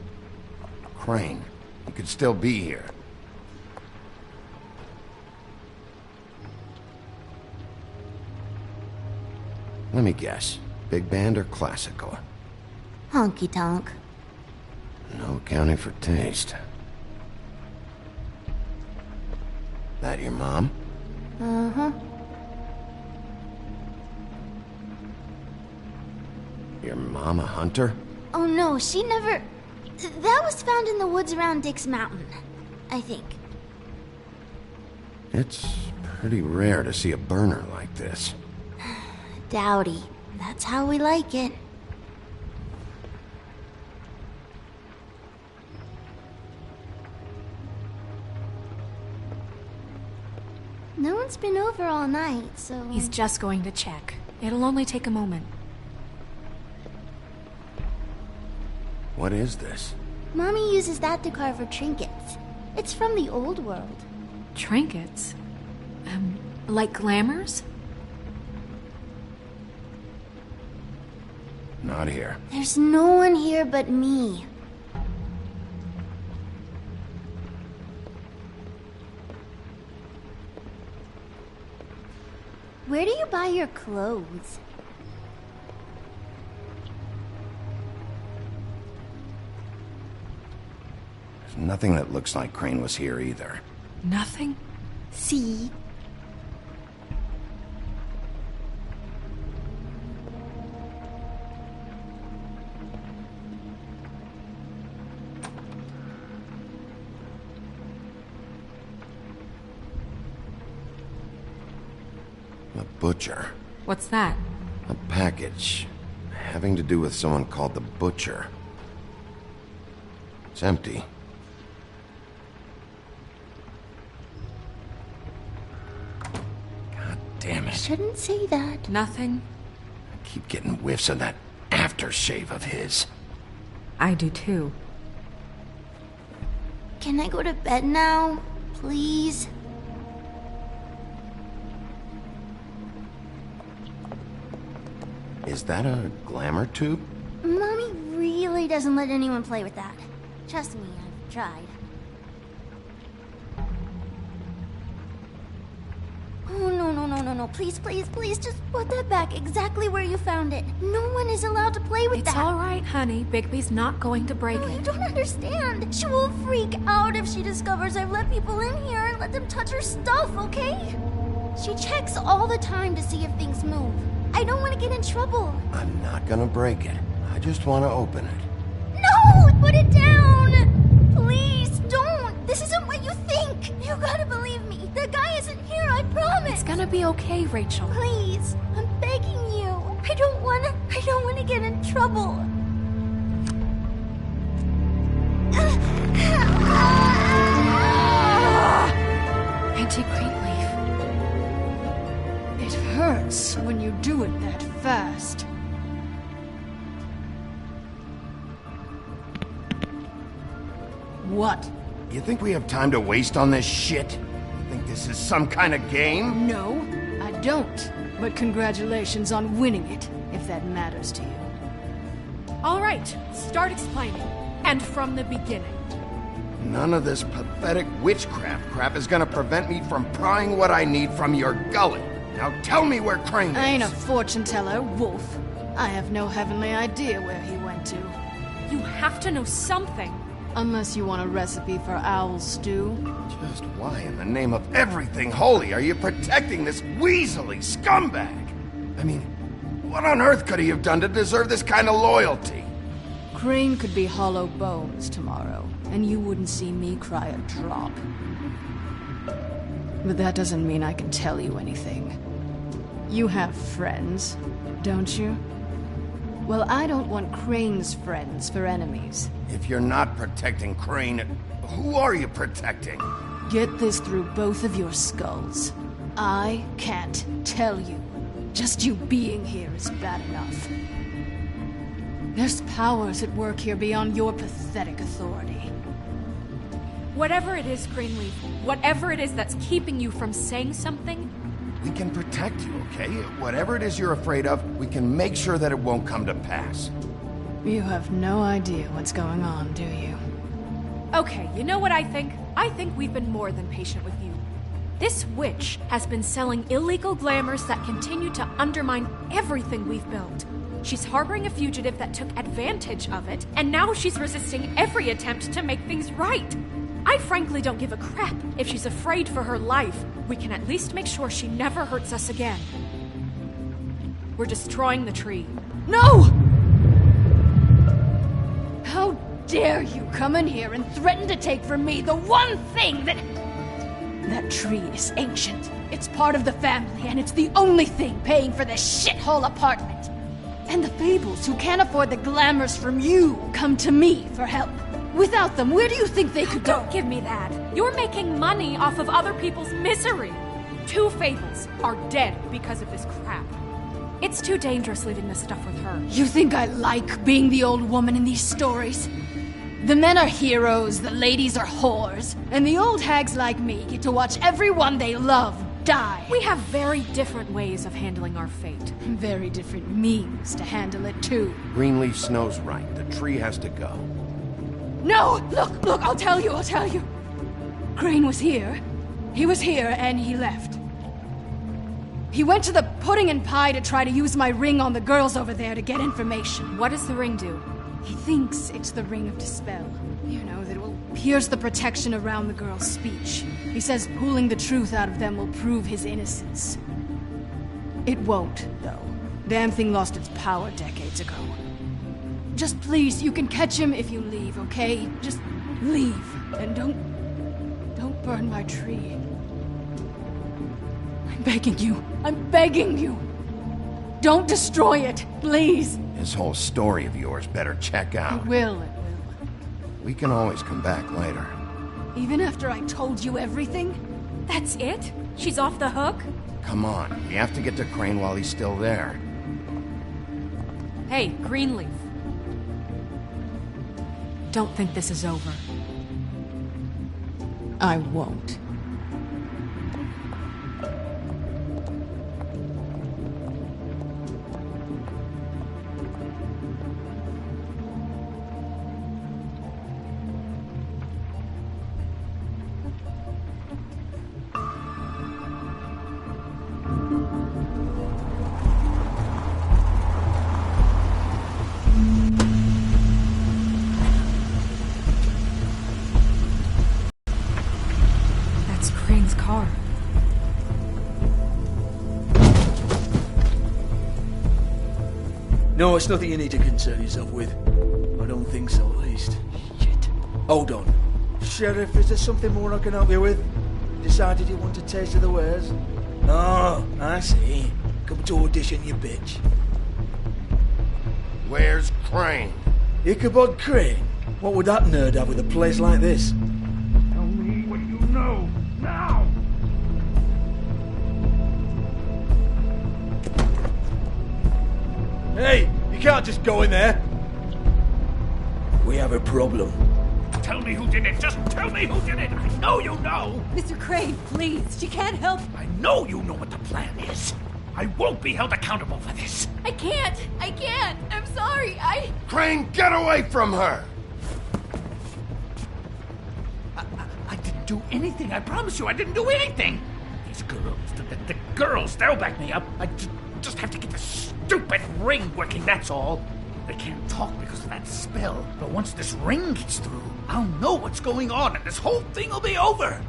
Crane. He could still be here. Let me guess. Big band or classical? Honky tonk. No accounting for taste. That your mom? Uh-huh. Your mom a hunter? Oh no, she never... That was found in the woods around Dick's Mountain, I think. It's pretty rare to see a burner like this. Dowdy. That's how we like it. No one's been over all night, so... He's just going to check. It'll only take a moment. What is this? Mommy uses that to carve her trinkets. It's from the old world. Trinkets? Like glamours? Not here. There's no one here but me. Where do you buy your clothes? There's nothing that looks like Crane was here either. Nothing? See? A butcher. What's that? A package. Having to do with someone called the Butcher. It's empty. God damn it. Shouldn't say that. Nothing? I keep getting whiffs of that aftershave of his. I do too. Can I go to bed now? Please? Is that a glamour tube? Mommy really doesn't let anyone play with that. Trust me, I've tried. Oh, no. Please, just put that back exactly where you found it. No one is allowed to play with that. It's all right, honey. Bigby's not going to break it. You don't understand. She will freak out if she discovers I've let people in here and let them touch her stuff, okay? She checks all the time to see if things move. I don't want to get in trouble. I'm not gonna break it. I just want to open it. No! Put it down! Please, don't! This isn't what you think! You gotta believe me. The guy isn't here, I promise! It's gonna be okay, Rachel. Please, I'm begging you. I don't wanna get in trouble. Auntie Greenleaf. It hurts when you do it that fast. What? You think we have time to waste on this shit? You think this is some kind of game? No, I don't. But congratulations on winning it, if that matters to you. All right, start explaining. And from the beginning. None of this pathetic witchcraft crap is gonna prevent me from prying what I need from your gullet. Now tell me where Crane is. I ain't a fortune teller, Wolf. I have no heavenly idea where he went to. You have to know something. Unless you want a recipe for owl stew. Just why in the name of everything holy are you protecting this weaselly scumbag? I mean, what on earth could he have done to deserve this kind of loyalty? Crane could be hollow bones tomorrow, and you wouldn't see me cry a drop. But that doesn't mean I can tell you anything. You have friends, don't you? Well, I don't want Crane's friends for enemies. If you're not protecting Crane, who are you protecting? Get this through both of your skulls. I can't tell you. Just you being here is bad enough. There's powers at work here beyond your pathetic authority. Whatever it is, Greenleaf, whatever it is that's keeping you from saying something... We can protect you, okay? Whatever it is you're afraid of, we can make sure that it won't come to pass. You have no idea what's going on, do you? Okay, you know what I think? I think we've been more than patient with you. This witch has been selling illegal glamours that continue to undermine everything we've built. She's harboring a fugitive that took advantage of it, and now she's resisting every attempt to make things right. I frankly don't give a crap if she's afraid for her life. We can at least make sure she never hurts us again. We're destroying the tree. No! How dare you come in here and threaten to take from me the one thing that... That tree is ancient. It's part of the family, and it's the only thing paying for this shithole apartment. And the Fables, who can't afford the glamours from you, come to me for help. Without them, where do you think they could go? Don't give me that. You're making money off of other people's misery. 2 Fables are dead because of this crap. It's too dangerous leaving this stuff with her. You think I like being the old woman in these stories? The men are heroes, the ladies are whores, and the old hags like me get to watch everyone they love die. We have very different ways of handling our fate. Very different means to handle it, too. Greenleaf Snow's right. The tree has to go. No! Look, I'll tell you. Crane was here. He was here, and he left. He went to the pudding and pie to try to use my ring on the girls over there to get information. What does the ring do? He thinks it's the Ring of Dispel. You know, that it will pierce the protection around the girls' speech. He says pulling the truth out of them will prove his innocence. It won't, though. Damn thing lost its power decades ago. Just please, you can catch him if you leave, okay? Just leave, and don't burn my tree. I'm begging you. Don't destroy it, please. This whole story of yours better check out. It will. We can always come back later. Even after I told you everything? That's it? She's off the hook? Come on, we have to get to Crane while he's still there. Hey, Greenleaf. Don't think this is over. I won't. No, it's nothing you need to concern yourself with. I don't think so, at least. Shit. Hold on. Sheriff, is there something more I can help you with? Decided you want a taste of the wares? Oh, I see. Come to audition, you bitch. Where's Crane? Ichabod Crane? What would that nerd have with a place like this? Tell me what you know, now! Hey, you can't just go in there. We have a problem. Tell me who did it. Just tell me who did it. I know you know. Mr. Crane, please. She can't help. I know you know what the plan is. I won't be held accountable for this. I can't. I'm sorry. Crane, get away from her! I didn't do anything. I promise you, I didn't do anything. These girls, the girls, they'll back me up. I just have to get this stupid ring working, that's all. They can't talk because of that spell. But once this ring gets through, I'll know what's going on and this whole thing will be over.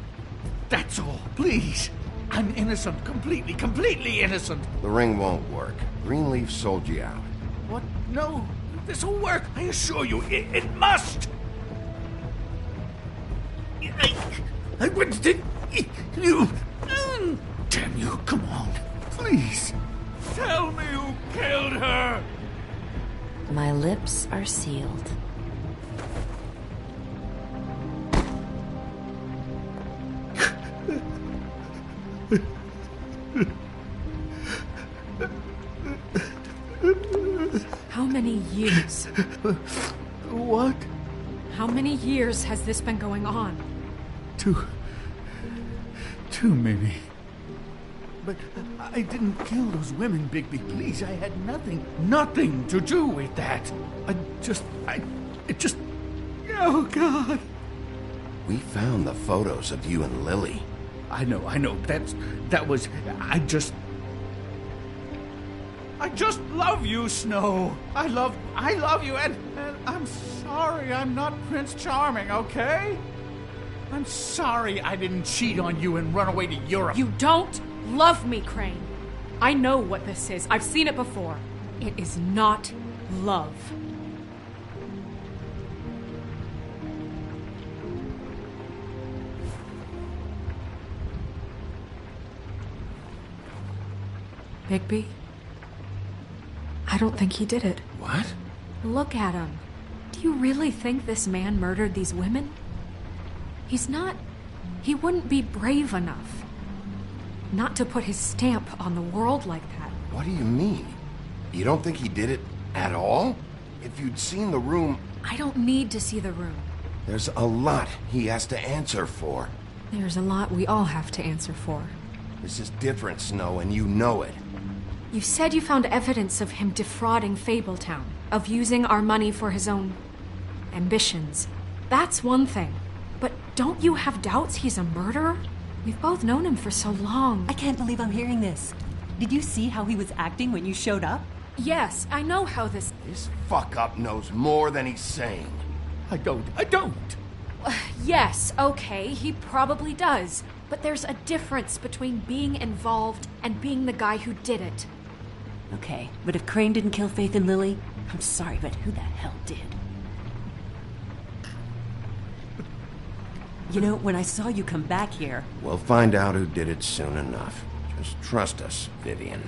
That's all. Please. I'm innocent. Completely innocent. The ring won't work. Greenleaf sold you out. What? No. This will work. I assure you, it must. I wouldn't. You. Damn you. Come on. Please. Tell me who killed her. My lips are sealed. How many years? What? How many years has this been going on? Too many. But I didn't kill those women, Bigby. Please, I had nothing to do with that. Oh, God. We found the photos of you and Lily. I know. I just love you, Snow. I love you, and I'm sorry I'm not Prince Charming, okay? I'm sorry I didn't cheat on you and run away to Europe. You don't love me, Crane. I know what this is. I've seen it before. It is not love. Bigby? I don't think he did it. What? Look at him. Do you really think this man murdered these women? He wouldn't be brave enough. Not to put his stamp on the world like that. What do you mean? You don't think he did it at all? If you'd seen the room... I don't need to see the room. There's a lot he has to answer for. There's a lot we all have to answer for. This is different, Snow, and you know it. You said you found evidence of him defrauding Fabletown, of using our money for his own ambitions. That's one thing. But don't you have doubts he's a murderer? We've both known him for so long. I can't believe I'm hearing this. Did you see how he was acting when you showed up? Yes, I know how this... This fuck-up knows more than he's saying. I don't. Yes, okay, he probably does. But there's a difference between being involved and being the guy who did it. Okay, but if Crane didn't kill Faith and Lily, I'm sorry, but who the hell did? You know, when I saw you come back here... We'll find out who did it soon enough. Just trust us, Vivian.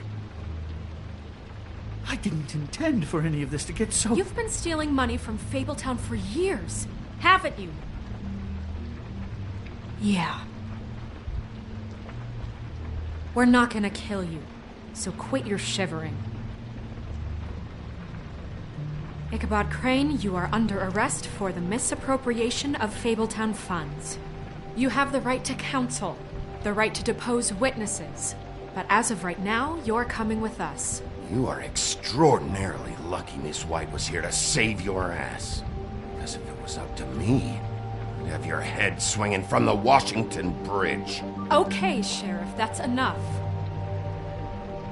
I didn't intend for any of this to get so... You've been stealing money from Fabletown for years, haven't you? Yeah. We're not gonna kill you, so quit your shivering. Ichabod Crane, you are under arrest for the misappropriation of Fabletown funds. You have the right to counsel, the right to depose witnesses, but as of right now, you're coming with us. You are extraordinarily lucky Miss White was here to save your ass. Because if it was up to me, you'd have your head swinging from the Washington Bridge. Okay, Sheriff, that's enough.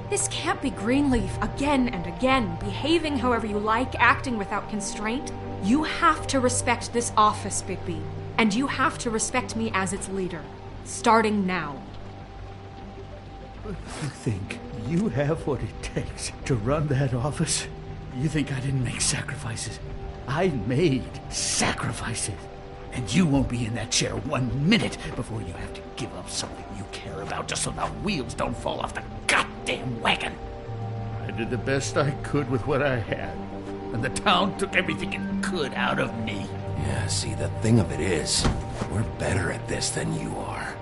This can't be Greenleaf again and again, behaving however you like, acting without constraint. You have to respect this office, Bigby. And you have to respect me as its leader. Starting now. You think you have what it takes to run that office? You think I didn't make sacrifices? I made sacrifices. And you won't be in that chair 1 minute before you have to give up something you care about just so the wheels don't fall off the goddamn wagon. I did the best I could with what I had. And the town took everything it could out of me. Yeah, see, the thing of it is, we're better at this than you are.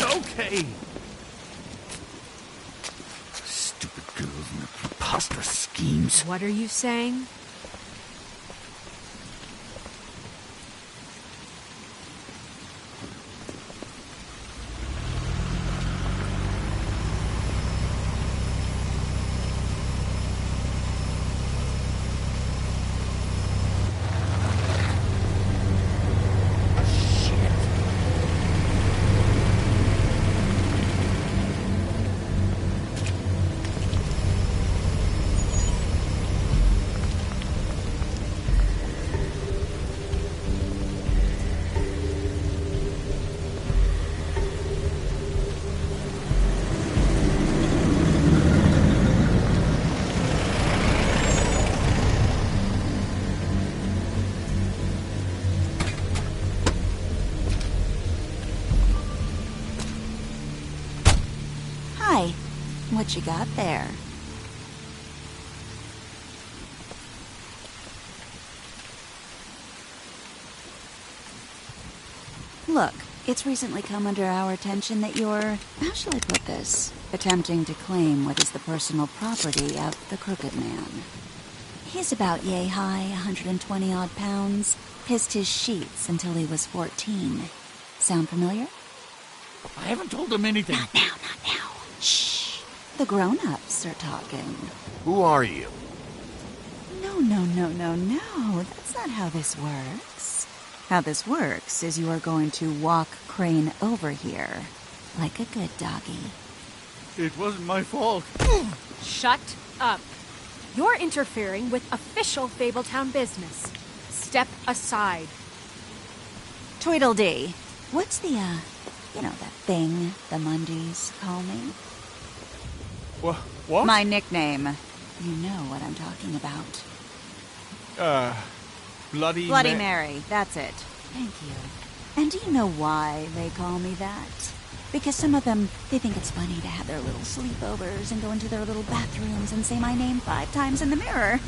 Okay. Stupid girls and their preposterous schemes. What are you saying? What you got there? Look, it's recently come under our attention that you're, how shall I put this, attempting to claim what is the personal property of the Crooked Man. He's about yay high, 120 odd pounds, pissed his sheets until he was 14. Sound familiar? I haven't told him anything. Not now. Shh. The grown-ups are talking. Who are you? No. That's not how this works. How this works is you are going to walk Crane over here. Like a good doggy. It wasn't my fault. Shut up. You're interfering with official Fabletown business. Step aside. Tweedledee. What's the, that thing the Mundies call me? What? My nickname. You know what I'm talking about. Bloody Mary. That's it. Thank you. And do you know why they call me that? Because some of them, they think it's funny to have their little sleepovers and go into their little bathrooms and say my name 5 times in the mirror.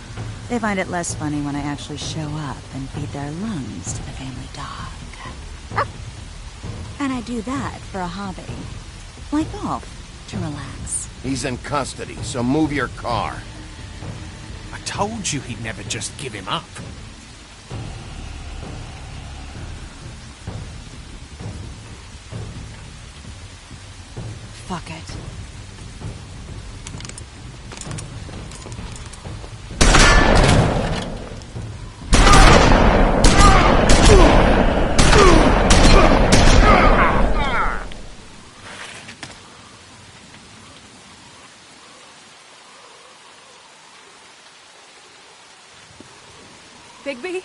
They find it less funny when I actually show up and feed their lungs to the family dog. And I do that for a hobby. Like golf. To relax. He's in custody, so move your car. I told you he'd never just give him up. Fuck it. Bigby?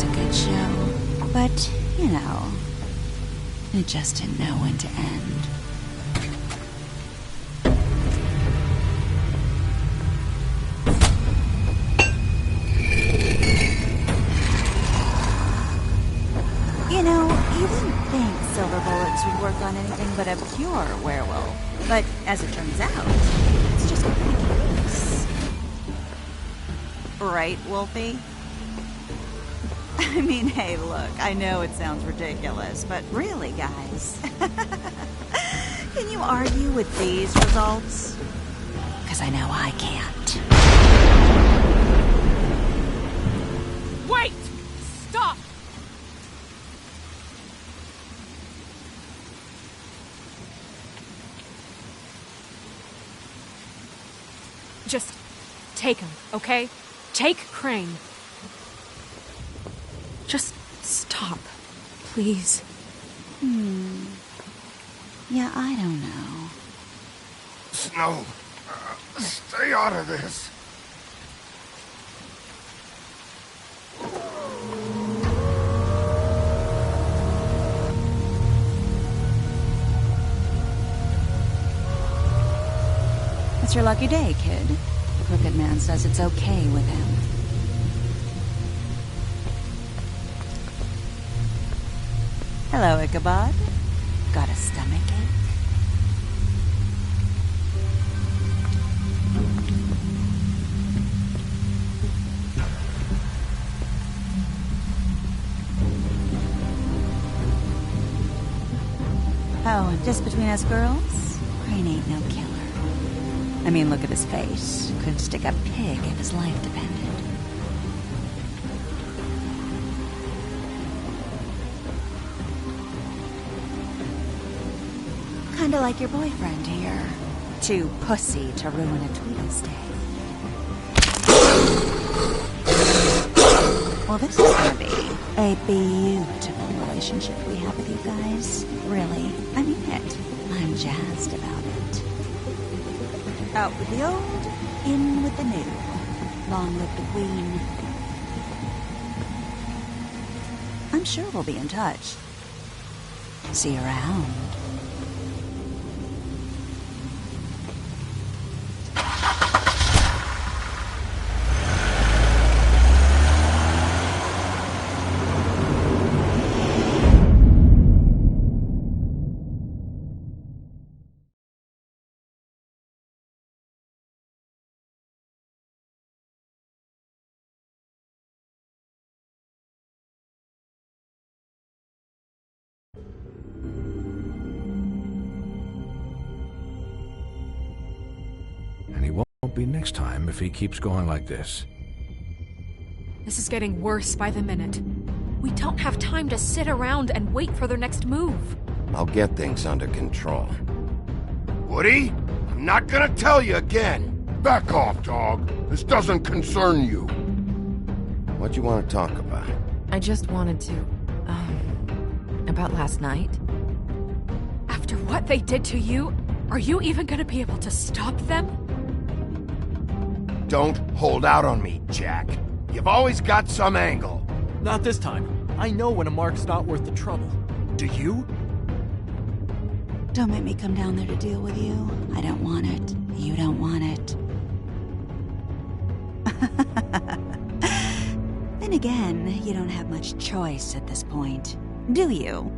a good show. But, you know, it just didn't know when to end. You know, you wouldn't think silver bullets would work on anything but a pure werewolf. But as it turns out, it's just not the case. Right, Wolfie? I mean, hey, look, I know it sounds ridiculous, but really, guys, can you argue with these results? Because I know I can't. Wait! Stop! Just take him, okay? Take Crane. Just stop, please. Yeah, I don't know. Snow, stay out of this. It's your lucky day, kid. The Crooked Man says it's okay with him. Hello, Ichabod. Got a stomachache? Oh, and just between us girls, Crane ain't no killer. I mean, look at his face. Couldn't stick a pig if his life depended. Kinda like your boyfriend here. Too pussy to ruin a Tweedle's day. Well, this is gonna be a beautiful relationship we have with you guys. Really, I mean it. I'm jazzed about it. Out with the old, in with the new. Long live the Queen. I'm sure we'll be in touch. See you around. And he won't be next time if he keeps going like this. This is getting worse by the minute. We don't have time to sit around and wait for their next move. I'll get things under control. Woody, I'm not gonna tell you again. Back off, dog. This doesn't concern you. What do you want to talk about? I just wanted to, about last night. After what they did to you, are you even gonna be able to stop them? Don't hold out on me, Jack. You've always got some angle. Not this time. I know when a mark's not worth the trouble. Do you? Don't make me come down there to deal with you. I don't want it. You don't want it. Then again, you don't have much choice at this point, do you?